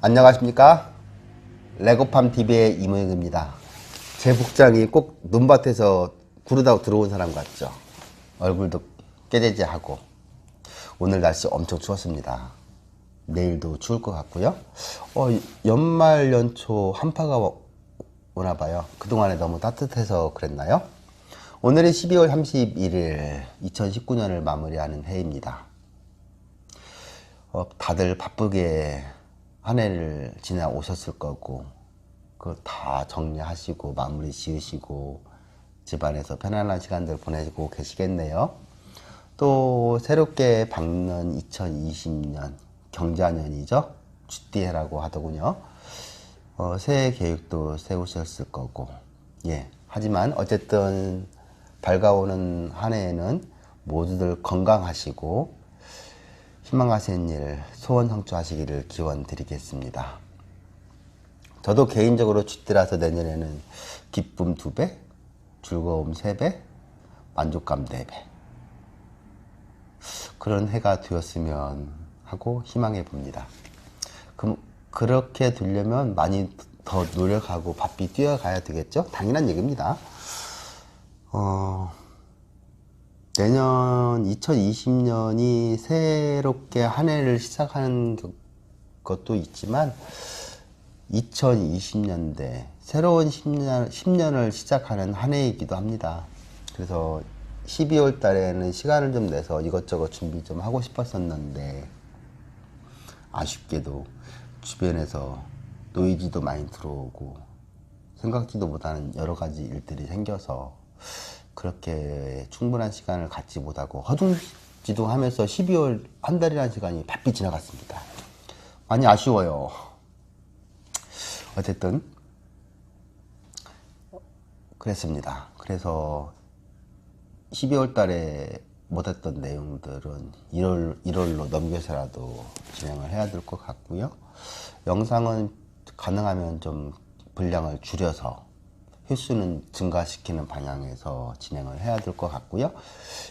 안녕하십니까? 레고팜TV의 이모영입니다. 제 복장이 꼭 눈밭에서 구르다 들어온 사람 같죠? 얼굴도 깨재재하고. 오늘 날씨 엄청 추웠습니다. 내일도 추울 것 같고요. 연말 연초 한파가 오나봐요. 그동안에 너무 따뜻해서 그랬나요? 오늘은 12월 31일 2019년을 마무리하는 해입니다. 다들 바쁘게 한 해를 지나오셨을 거고, 그걸 다 정리하시고 마무리 지으시고 집안에서 편안한 시간들 보내고 계시겠네요. 또 새롭게 밝는 2020년 경자년이죠. 쥐띠해라고 하더군요. 새해 계획도 세우셨을 거고, 하지만 어쨌든 밝아오는 한 해에는 모두들 건강하시고 희망하시는 일, 소원 성취하시기를 기원 드리겠습니다. 저도 개인적으로 쥐띠라서 내년에는 기쁨 2배, 즐거움 3배, 만족감 4배. 그런 해가 되었으면 하고 희망해 봅니다. 그렇게 되려면 많이 더 노력하고 바삐 뛰어가야 되겠죠? 당연한 얘기입니다. 내년 2020년이 새롭게 한 해를 시작하는 것도 있지만 2020년대 새로운 10년을 시작하는 한 해이기도 합니다. 그래서 12월 달에는 시간을 좀 내서 이것저것 준비 좀 하고 싶었었는데 아쉽게도 주변에서 노이즈도 많이 들어오고 생각지도 못하는 여러 가지 일들이 생겨서 그렇게 충분한 시간을 갖지 못하고 허둥지둥하면서 12월 한 달이라는 시간이 바삐 지나갔습니다. 많이 아쉬워요. 어쨌든 그랬습니다. 그래서 12월 달에 못했던 내용들은 1월로 넘겨서라도 진행을 해야 될 것 같고요. 영상은 가능하면 좀 분량을 줄여서 횟수는 증가시키는 방향에서 진행을 해야 될 것 같고요.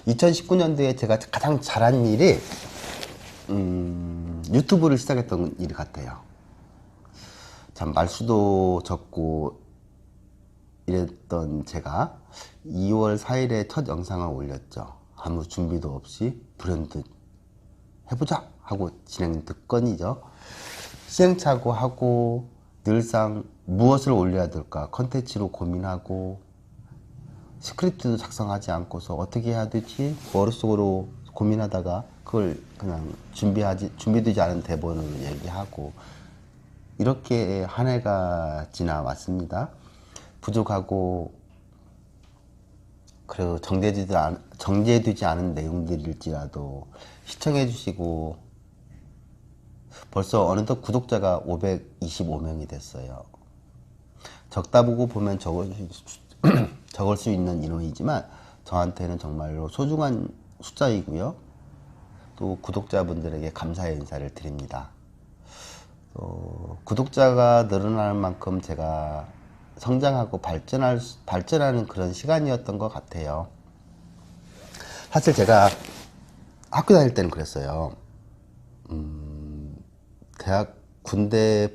2019년도에 제가 가장 잘한 일이 유튜브를 시작했던 일 같아요. 참 말수도 적고 이랬던 제가 2월 4일에 첫 영상을 올렸죠. 아무 준비도 없이 불현듯 해보자 하고 진행됐건이죠. 시행착오하고 늘상 무엇을 올려야 될까 컨텐츠로 고민하고 스크립트도 작성하지 않고서 어떻게 해야 되지 머릿속으로 고민하다가 그걸 그냥 준비되지 않은 대본을 얘기하고 이렇게 한 해가 지나왔습니다. 부족하고 그리고 정제되지 않은 내용들일지라도 시청해 주시고 벌써 어느덧 구독자가 525명이 됐어요. 적다 보고 보면 적을 수 있는 인원이지만 저한테는 정말로 소중한 숫자이고요. 또 구독자분들에게 감사의 인사를 드립니다. 구독자가 늘어나는 만큼 제가 성장하고 발전하는 그런 시간이었던 것 같아요. 사실 제가 학교 다닐 때는 그랬어요. 군대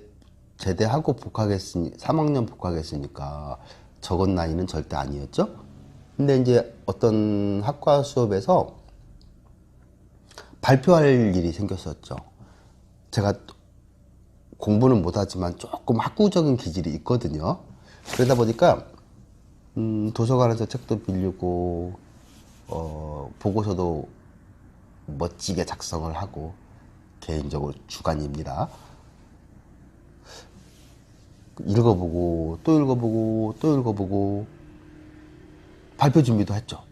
제대하고 복학했으니 3학년 복학했으니까 적은 나이는 절대 아니었죠. 근데 이제 어떤 학과 수업에서 발표할 일이 생겼었죠. 제가 공부는 못하지만 조금 학구적인 기질이 있거든요. 그러다 보니까 도서관에서 책도 빌리고 보고서도 멋지게 작성을 하고 개인적으로 주관입니다. 읽어보고 또 읽어보고 또 읽어보고 발표 준비도 했죠.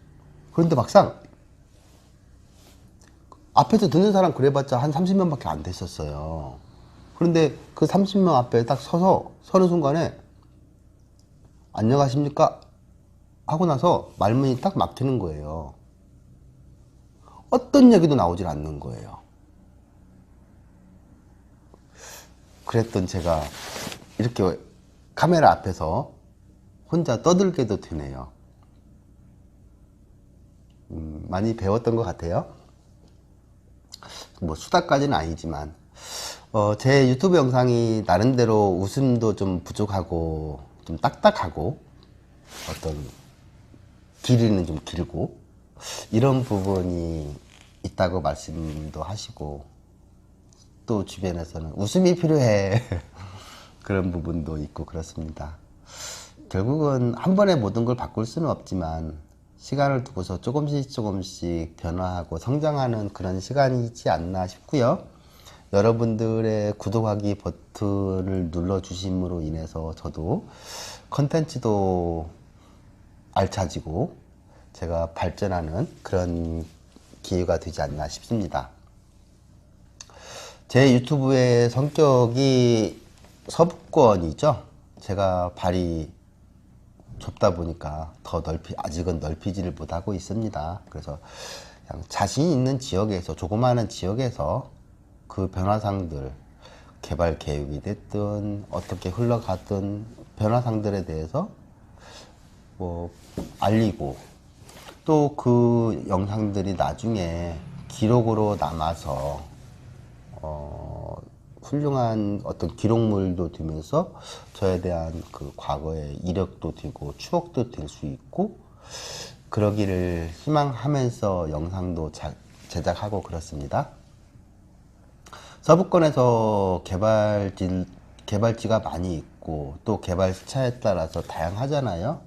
그런데 막상 앞에서 듣는 사람 그래봤자 한 30명밖에 안 됐었어요. 그런데 그 30명 앞에 딱 서는 순간에 안녕하십니까 하고 나서 말문이 딱 막히는 거예요. 어떤 얘기도 나오질 않는 거예요. 그랬던 제가 이렇게 카메라 앞에서 혼자 떠들게도 되네요. 많이 배웠던 것 같아요. 뭐 수다까지는 아니지만 제 유튜브 영상이 나름대로 웃음도 좀 부족하고 좀 딱딱하고 어떤 길이는 좀 길고 이런 부분이 있다고 말씀도 하시고, 또 주변에서는 웃음이 필요해 그런 부분도 있고 그렇습니다. 결국은 한 번에 모든 걸 바꿀 수는 없지만 시간을 두고서 조금씩 변화하고 성장하는 그런 시간이지 않나 싶고요. 여러분들의 구독하기 버튼을 눌러 주심으로 인해서 저도 컨텐츠도 알차지고 제가 발전하는 그런 기회가 되지 않나 싶습니다. 제 유튜브의 성격이 서부권이죠. 제가 발이 좁다 보니까 아직은 넓히지를 못하고 있습니다. 그래서 그냥 자신 있는 지역에서, 조그마한 지역에서 그 변화상들, 개발 계획이 됐든 어떻게 흘러가든 변화상들에 대해서 뭐 알리고, 또 그 영상들이 나중에 기록으로 남아서 훌륭한 어떤 기록물도 되면서 저에 대한 그 과거의 이력도 되고 추억도 될 수 있고, 그러기를 희망하면서 영상도 제작하고 그렇습니다. 서부권에서 개발지가 많이 있고 또 개발 시차에 따라서 다양하잖아요.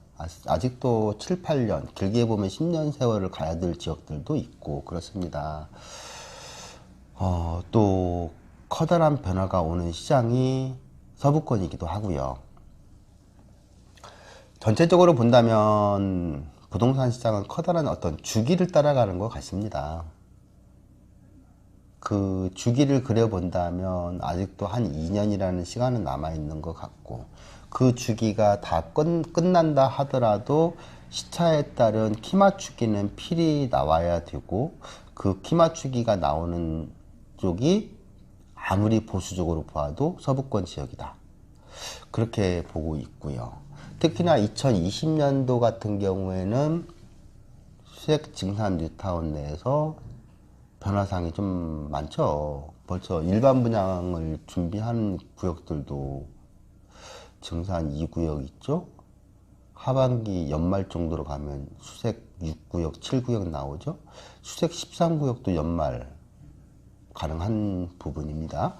아직도 7, 8년, 길게 보면 10년 세월을 가야 될 지역들도 있고 그렇습니다. 또 커다란 변화가 오는 시장이 서부권이기도 하고요. 전체적으로 본다면 부동산 시장은 커다란 어떤 주기를 따라가는 것 같습니다. 그 주기를 그려본다면 아직도 한 2년이라는 시간은 남아있는 것 같고, 그 주기가 다 끝난다 하더라도 시차에 따른 키 맞추기는 필히 나와야 되고, 그 키 맞추기가 나오는 쪽이 아무리 보수적으로 봐도 서부권 지역이다, 그렇게 보고 있고요. 특히나 2020년도 같은 경우에는 수색 증산 뉴타운 내에서 변화상이 좀 많죠. 벌써 일반 분양을 준비하는 구역들도 증산 2구역 있죠. 하반기 연말 정도로 가면 수색 6구역, 7구역 나오죠. 수색 13구역도 연말 가능한 부분입니다.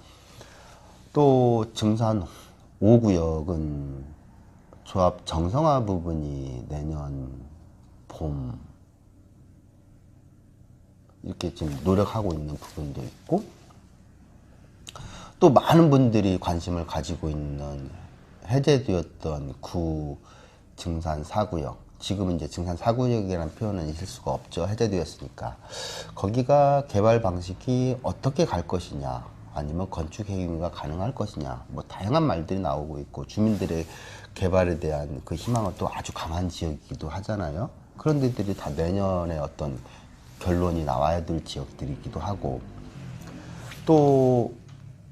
또 증산 5구역은 조합 정성화 부분이 내년 봄 이렇게 지금 노력하고 있는 부분도 있고, 또 많은 분들이 관심을 가지고 있는 해제되었던 구 증산 4구역, 지금은 이제 증산 4구역이라는 표현은 있을 수가 없죠. 해제되었으니까. 거기가 개발 방식이 어떻게 갈 것이냐, 아니면 건축 행위가 가능할 것이냐, 뭐 다양한 말들이 나오고 있고, 주민들의 개발에 대한 그 희망은 또 아주 강한 지역이기도 하잖아요. 그런 데들이 다 내년에 어떤 결론이 나와야 될 지역들이기도 하고, 또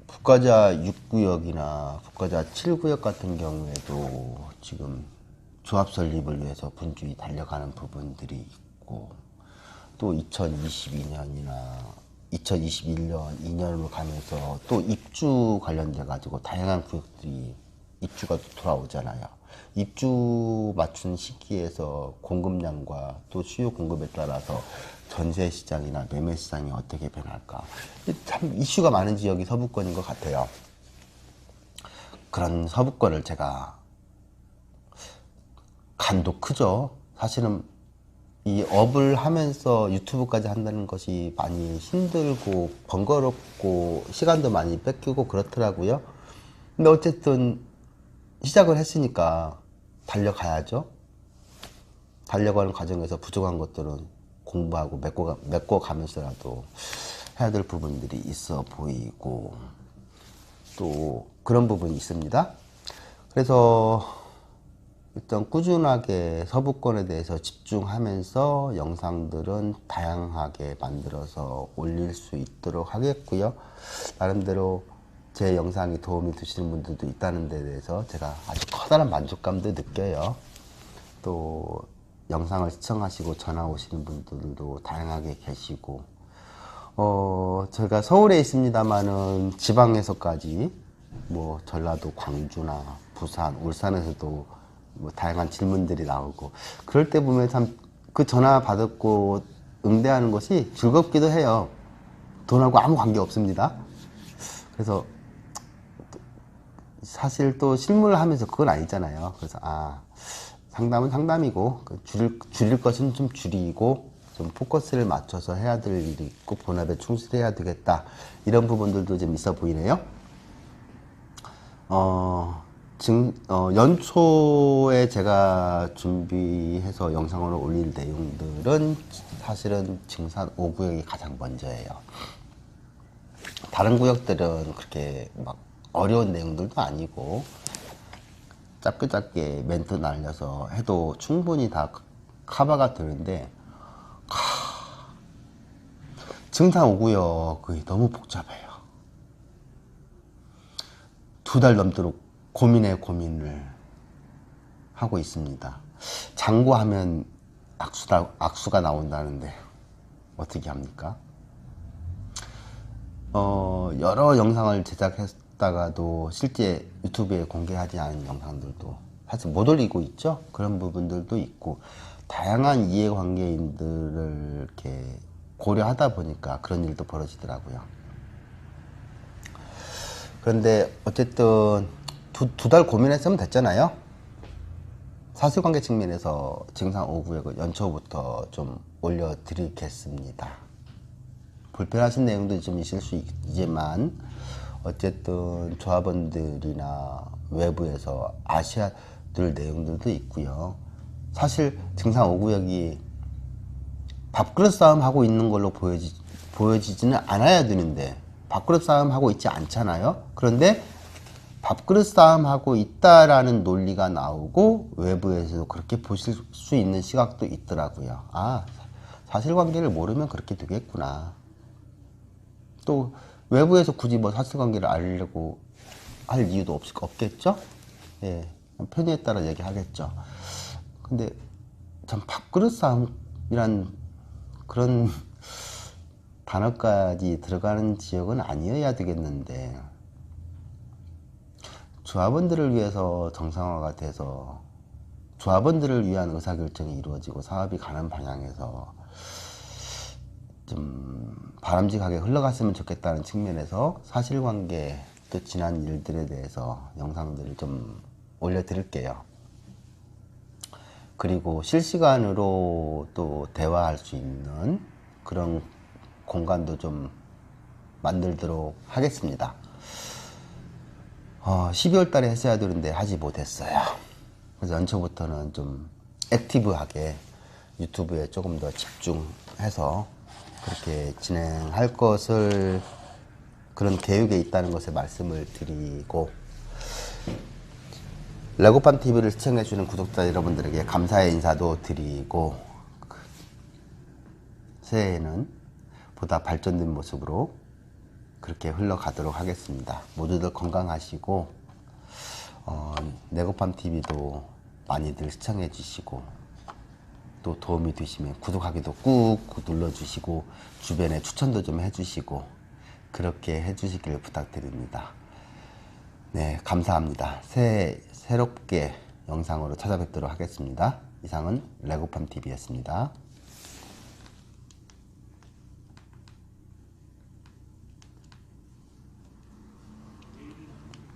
북가자 6구역이나 북가자 7구역 같은 경우에도 지금 조합 설립을 위해서 분주히 달려가는 부분들이 있고, 또 2022년이나 2021년, 2년으로 가면서 또 입주 관련돼 가지고 다양한 구역들이 입주가 돌아오잖아요. 입주 맞춘 시기에서 공급량과 또 수요 공급에 따라서 전세 시장이나 매매 시장이 어떻게 변할까, 참 이슈가 많은 지역이 서부권인 것 같아요. 그런 서부권을 제가, 간도 크죠. 사실은 이 업을 하면서 유튜브까지 한다는 것이 많이 힘들고 번거롭고 시간도 많이 뺏기고 그렇더라고요. 근데 어쨌든 시작을 했으니까 달려가야죠. 달려가는 과정에서 부족한 것들은 공부하고 메꿔가면서라도 해야 될 부분들이 있어 보이고, 또 그런 부분이 있습니다. 그래서 일단 꾸준하게 서부권에 대해서 집중하면서 영상들은 다양하게 만들어서 올릴 수 있도록 하겠고요. 나름대로 제 영상이 도움이 되시는 분들도 있다는 데 대해서 제가 아주 커다란 만족감도 느껴요. 또 영상을 시청하시고 전화 오시는 분들도 다양하게 계시고, 제가 서울에 있습니다만은 지방에서까지 뭐 전라도 광주나 부산, 울산에서도 뭐 다양한 질문들이 나오고 그럴 때 보면 참 그 전화 받았고 응대하는 것이 즐겁기도 해요. 돈하고 아무 관계 없습니다. 그래서 사실 또 실무를 하면서 그건 아니잖아요. 그래서 상담은 상담이고 줄일 것은 좀 줄이고 좀 포커스를 맞춰서 해야 될 일이 있고 본업에 충실해야 되겠다. 이런 부분들도 좀 있어 보이네요. 연초에 제가 준비해서 영상으로 올릴 내용들은 사실은 증산 5구역이 가장 먼저예요. 다른 구역들은 그렇게 막 어려운 내용들도 아니고 짧게 멘트 날려서 해도 충분히 다 커버가 되는데 증산 5구역이 너무 복잡해요. 2달 넘도록 고민을 하고 있습니다. 장고하면 악수가 나온다는데 어떻게 합니까? 여러 영상을 제작했다가도 실제 유튜브에 공개하지 않은 영상들도 사실 못 올리고 있죠. 그런 부분들도 있고 다양한 이해관계인들을 이렇게 고려하다 보니까 그런 일도 벌어지더라고요. 그런데 어쨌든 두 달 고민했으면 됐잖아요. 사실관계 측면에서 증산 5구역을 연초부터 좀 올려드리겠습니다. 불편하신 내용도 좀 있을 수 있지만 어쨌든 조합원들이나 외부에서 아셔야 될 내용들도 있고요. 사실 증산 5구역이 밥그릇 싸움 하고 있는 걸로 보여지지는 않아야 되는데 밥그릇 싸움 하고 있지 않잖아요. 그런데 밥그릇 싸움 하고 있다라는 논리가 나오고 외부에서도 그렇게 보실 수 있는 시각도 있더라고요. 사실관계를 모르면 그렇게 되겠구나. 또 외부에서 굳이 뭐 사실관계를 알려고 할 이유도 없겠죠? 예, 편의에 따라 얘기하겠죠. 근데 참 밥그릇 싸움이란 그런 단어까지 들어가는 지역은 아니어야 되겠는데 조합원들을 위해서 정상화가 돼서 조합원들을 위한 의사결정이 이루어지고 사업이 가는 방향에서 좀 바람직하게 흘러갔으면 좋겠다는 측면에서 사실관계 또 지난 일들에 대해서 영상들을 좀 올려드릴게요. 그리고 실시간으로 또 대화할 수 있는 그런 공간도 좀 만들도록 하겠습니다. 12월 달에 했어야 되는데 하지 못했어요. 그래서 연초부터는 좀 액티브하게 유튜브에 조금 더 집중해서 그렇게 진행할 것을 그런 계획에 있다는 것을 말씀을 드리고 레고팜 TV를 시청해주는 구독자 여러분들에게 감사의 인사도 드리고 새해에는 보다 발전된 모습으로 그렇게 흘러가도록 하겠습니다. 모두들 건강하시고 레고팜 TV도 많이들 시청해 주시고 또 도움이 되시면 구독하기도 꾹 눌러주시고 주변에 추천도 좀 해주시고 그렇게 해주시길 부탁드립니다. 네, 감사합니다. 새롭게 영상으로 찾아뵙도록 하겠습니다. 이상은 레고팜 TV였습니다.